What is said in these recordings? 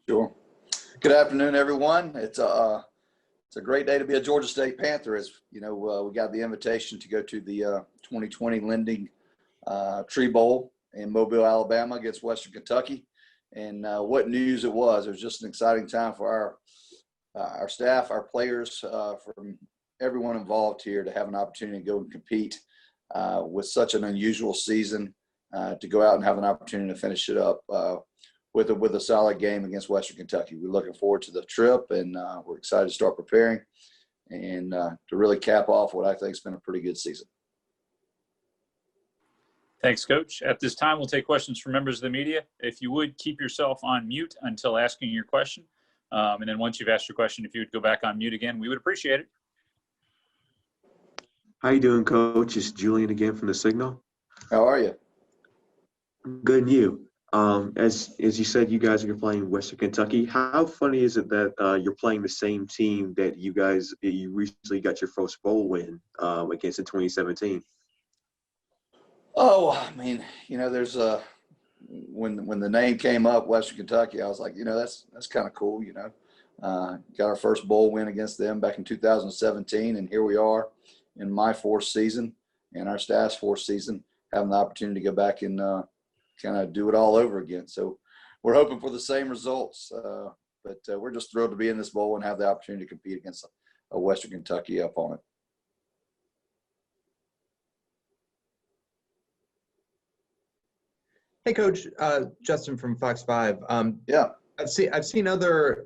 Sure. Good afternoon, everyone. It's a great day to be a Georgia State Panther. As you know, we got the invitation to go to the 2020 LendingTree Bowl in Mobile, Alabama, against Western Kentucky. And what news it was! It was just an exciting time for our staff, our players, from everyone involved here to have an opportunity to go and compete with such an unusual season, to go out and have an opportunity to finish it up with a solid game against Western Kentucky. We're looking forward to the trip, and we're excited to start preparing and to really cap off what I think has been a pretty good season. Thanks, Coach. At this time, we'll take questions from members of the media. If you would, keep yourself on mute until asking your question. And then once you've asked your question, if you would go back on mute again, we would appreciate it. How you doing, Coach? It's Julian again from The Signal. How are you? Good, and you? As you said, you guys are playing Western Kentucky. How funny is it that you're playing the same team that you recently got your first bowl win against in 2017? Oh, I mean, you know, there's when the name came up, Western Kentucky, I was like, you know, that's kind of cool, you know. Got our first bowl win against them back in 2017, and here we are in my fourth season and our staff's fourth season, having the opportunity to go back and kind of do it all over again. So we're hoping for the same results, but we're just thrilled to be in this bowl and have the opportunity to compete against a Western Kentucky opponent. Hey, Coach, Justin from Fox 5. Yeah, I've seen other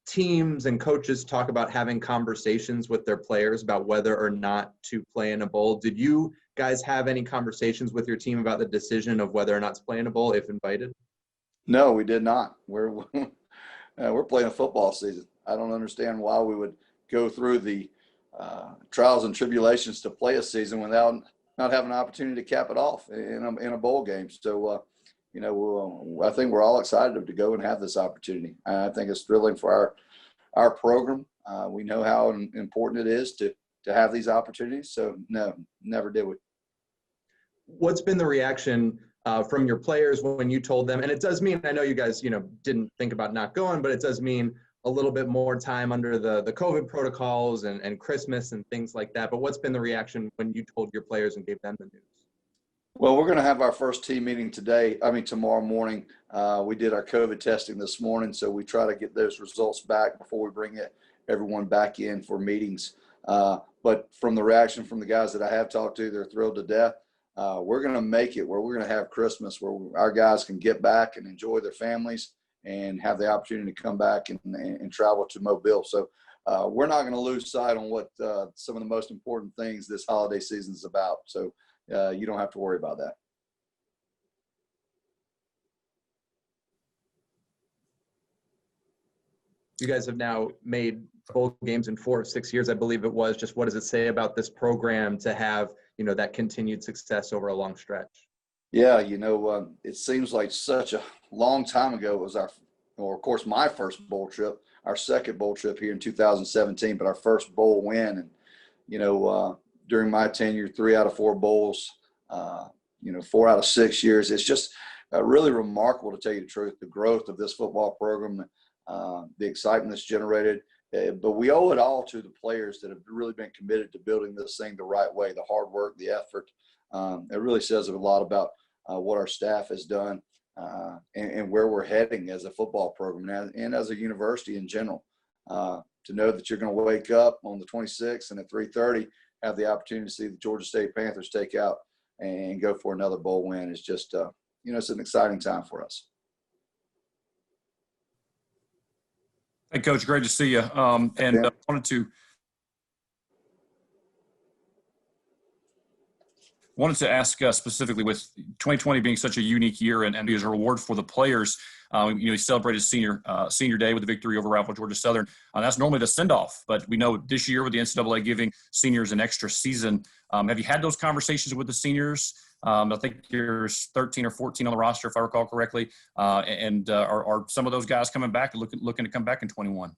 teams and coaches talk about having conversations with their players about whether or not to play in a bowl. Did you guys have any conversations with your team about the decision of whether or not to play in a bowl if invited? No, we did not. We're playing a football season. I don't understand why we would go through the trials and tribulations to play a season without not having an opportunity to cap it off in a bowl game. So, you know, I think we're all excited to go and have this opportunity. I think it's thrilling for our program. We know how important it is to have these opportunities. So, no, never did we. What's been the reaction from your players when you told them? And it does mean, I know you guys, you know, didn't think about not going, but it does mean a little bit more time under the COVID protocols and Christmas and things like that. But what's been the reaction when you told your players and gave them the news? Well, we're going to have our first team meeting tomorrow morning. We did our COVID testing this morning, so we try to get those results back before we bring everyone back in for meetings. But from the reaction from the guys that I have talked to, they're thrilled to death. We're going to make it where we're going to have Christmas where our guys can get back and enjoy their families and have the opportunity to come back and travel to Mobile. So we're not going to lose sight on what some of the most important things this holiday season is about. So you don't have to worry about that. You guys have now made bowl games in 4 of 6 years, I believe it was. Just what does it say about this program to have, you know, that continued success over a long stretch? Yeah, you know, it seems like such a long time ago. It was of course, my first bowl trip, our second bowl trip here in 2017, but our first bowl win. And, you know, during my tenure, 3 out of 4 bowls, you know, 4 out of 6 years. It's just really remarkable, to tell you the truth, the growth of this football program, the excitement that's generated. But we owe it all to the players that have really been committed to building this thing the right way, the hard work, the effort. It really says a lot about what our staff has done and where we're heading as a football program and as a university in general. To know that you're going to wake up on the 26th and at 3:30 have the opportunity to see the Georgia State Panthers take out and go for another bowl win is just, you know, it's an exciting time for us. Hey, Coach, great to see you. Wanted to ask specifically, with 2020 being such a unique year and as a reward for the players, you know, you celebrated senior day with the victory over rival Georgia Southern. That's normally the send-off, but we know this year with the NCAA giving seniors an extra season. Have you had those conversations with the seniors? I think there's 13 or 14 on the roster, if I recall correctly. Are some of those guys coming back and looking to come back in 21?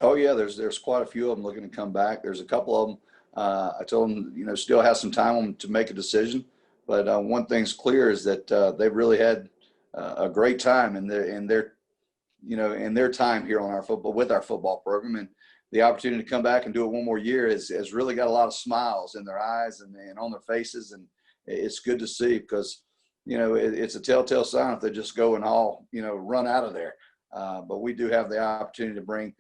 Oh yeah, there's quite a few of them looking to come back. There's a couple of them. I told them, you know, still have some time to make a decision. But one thing's clear is that they've really had a great time, and they're in their time here on with our football program, and the opportunity to come back and do it one more year has really got a lot of smiles in their eyes and on their faces. And it's good to see, because, it's a telltale sign if they just go and all, run out of there. But we do have the opportunity to bring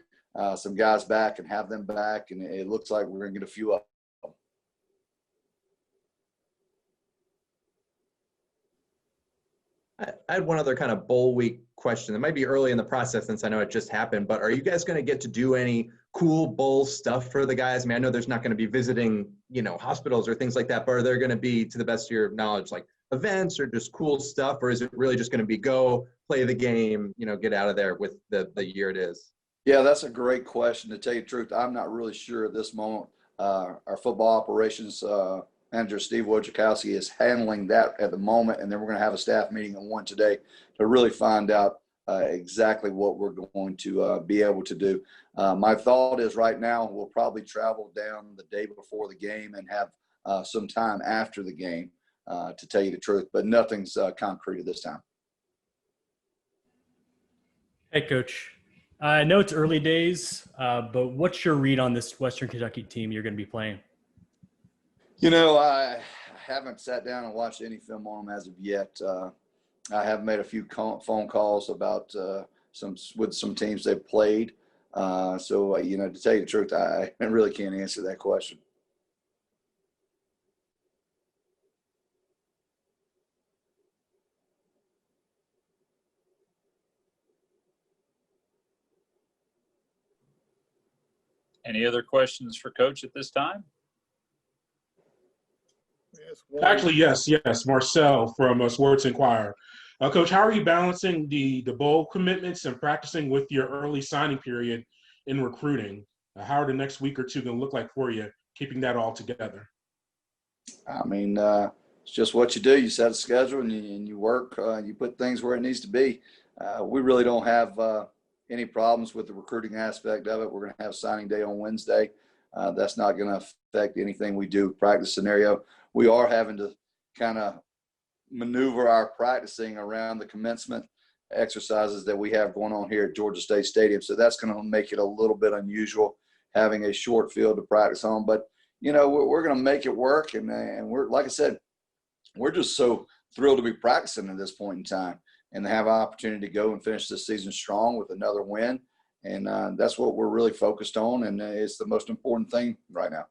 some guys back and have them back. And it looks like we're going to get a few up. I had one other kind of bowl week question. It might be early in the process since I know it just happened, but are you guys going to get to do any cool bowl stuff for the guys? I mean, I know there's not going to be visiting, hospitals or things like that, but are there going to be, to the best of your knowledge, like events or just cool stuff, or is it really just going to be go play the game, get out of there with the year it is? Yeah, that's a great question. To tell you the truth, I'm not really sure at this moment. Our football operations manager, Steve Wojciechowski, is handling that at the moment, and then we're going to have a staff meeting at 1 today to really find out exactly what we're going to be able to do. My thought is right now we'll probably travel down the day before the game and have some time after the game, to tell you the truth, but nothing's concrete at this time. Hey, Coach. I know it's early days, but what's your read on this Western Kentucky team you're going to be playing? I haven't sat down and watched any film on them as of yet. I have made a few phone calls about with some teams they've played. So, to tell you the truth, I really can't answer that question. Any other questions for Coach at this time? Actually, yes. Marcel from Sports Inquirer. Coach, how are you balancing the bowl commitments and practicing with your early signing period in recruiting? How are the next week or two going to look like for you, keeping that all together? I mean, it's just what you do. You set a schedule and you work. You put things where it needs to be. We really don't have any problems with the recruiting aspect of it. We're going to have signing day on Wednesday. That's not going to affect anything we do practice scenario. We are having to kind of maneuver our practicing around the commencement exercises that we have going on here at Georgia State Stadium. So that's going to make it a little bit unusual having a short field to practice on. But, we're going to make it work. And we're, like I said, we're just so thrilled to be practicing at this point in time and to have an opportunity to go and finish this season strong with another win. And that's what we're really focused on. And it's the most important thing right now.